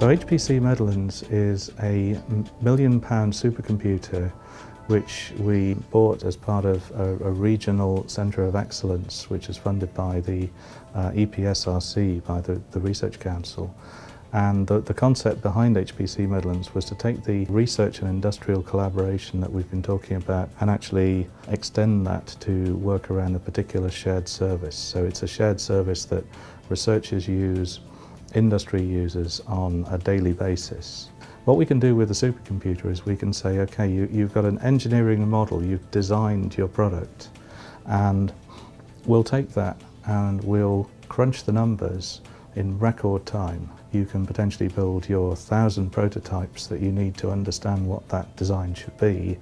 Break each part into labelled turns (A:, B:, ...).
A: So HPC MIdlands is a £1 million supercomputer which we bought as part of a regional centre of excellence which is funded by the EPSRC, by the Research Council. And the concept behind HPC MIdlands was to take the research and industrial collaboration that we've been talking about and actually extend that to work around a particular shared service. So it's a shared service that researchers use, industry uses on a daily basis. What we can do with a supercomputer is we can say, okay, you've got an engineering model, you've designed your product, and we'll take that and we'll crunch the numbers in record time. You can potentially build your 1,000 prototypes that you need to understand what that design should be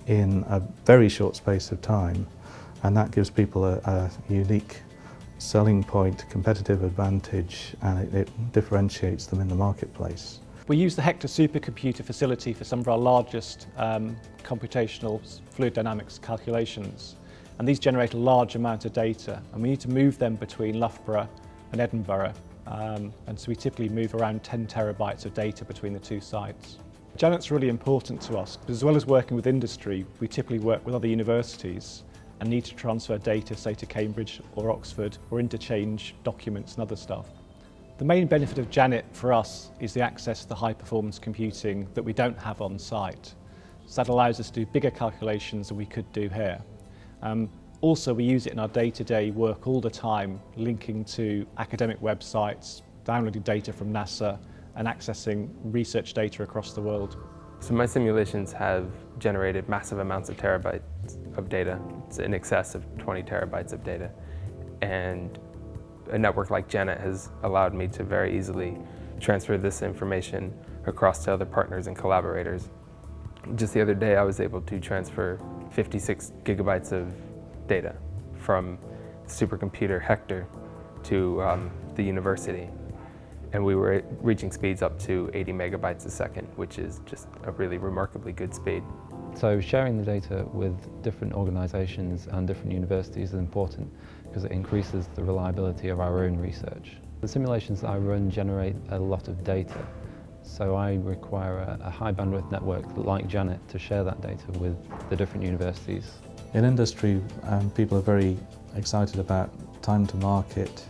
A: in a very short space of time, and that gives people a unique selling point, competitive advantage, and it differentiates them in the marketplace.
B: We use the Hector supercomputer facility for some of our largest computational fluid dynamics calculations, and these generate a large amount of data, and we need to move them between Loughborough and Edinburgh, and so we typically move around 10 terabytes of data between the two sites. Janet's really important to us, because as well as working with industry, we typically work with other universities and need to transfer data, say, to Cambridge or Oxford, or interchange documents and other stuff. The main benefit of Janet for us is the access to high-performance computing that we don't have on site. So that allows us to do bigger calculations than we could do here. Also, we use it in our day-to-day work all the time, linking to academic websites, downloading data from NASA, and accessing research data across the world.
C: So my simulations have generated massive amounts of terabytes of data. It's in excess of 20 terabytes of data. And a network like Janet has allowed me to very easily transfer this information across to other partners and collaborators. Just the other day, I was able to transfer 56 gigabytes of data from supercomputer Hector to the university. And we were reaching speeds up to 80 megabytes a second, which is just a really remarkably good speed.
D: So sharing the data with different organisations and different universities is important because it increases the reliability of our own research. The simulations that I run generate a lot of data, so I require a high bandwidth network like Janet to share that data with the different universities.
A: In industry, people are very excited about time to market.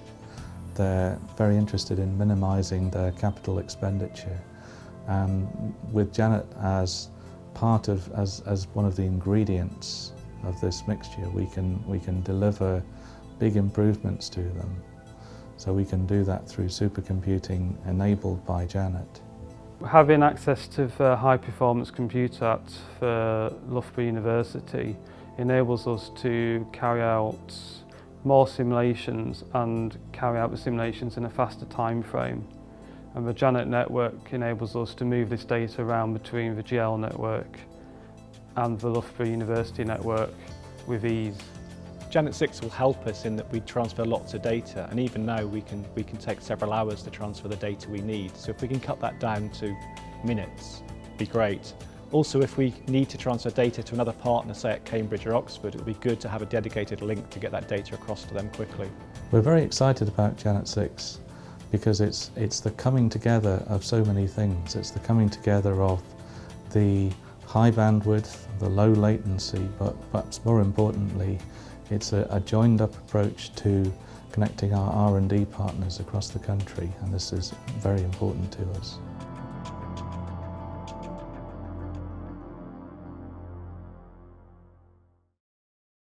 A: They're very interested in minimising their capital expenditure, and with Janet as part of, as one of the ingredients of this mixture, we can deliver big improvements to them. So we can do that through supercomputing enabled by Janet.
E: Having access to a high-performance computer at Loughborough University enables us to carry out more simulations and carry out the simulations in a faster time frame. And the Janet network enables us to move this data around between the GL network and the Loughborough University network with ease.
B: Janet 6 will help us in that we transfer lots of data, and even now we can take several hours to transfer the data we need. So if we can cut that down to minutes, it'd be great. Also, if we need to transfer data to another partner, say at Cambridge or Oxford, it would be good to have a dedicated link to get that data across to them quickly.
A: We're very excited about Janet 6 because it's the coming together of so many things. It's the coming together of the high bandwidth, the low latency, but perhaps more importantly, it's a joined up approach to connecting our R&D partners across the country, and this is very important to us.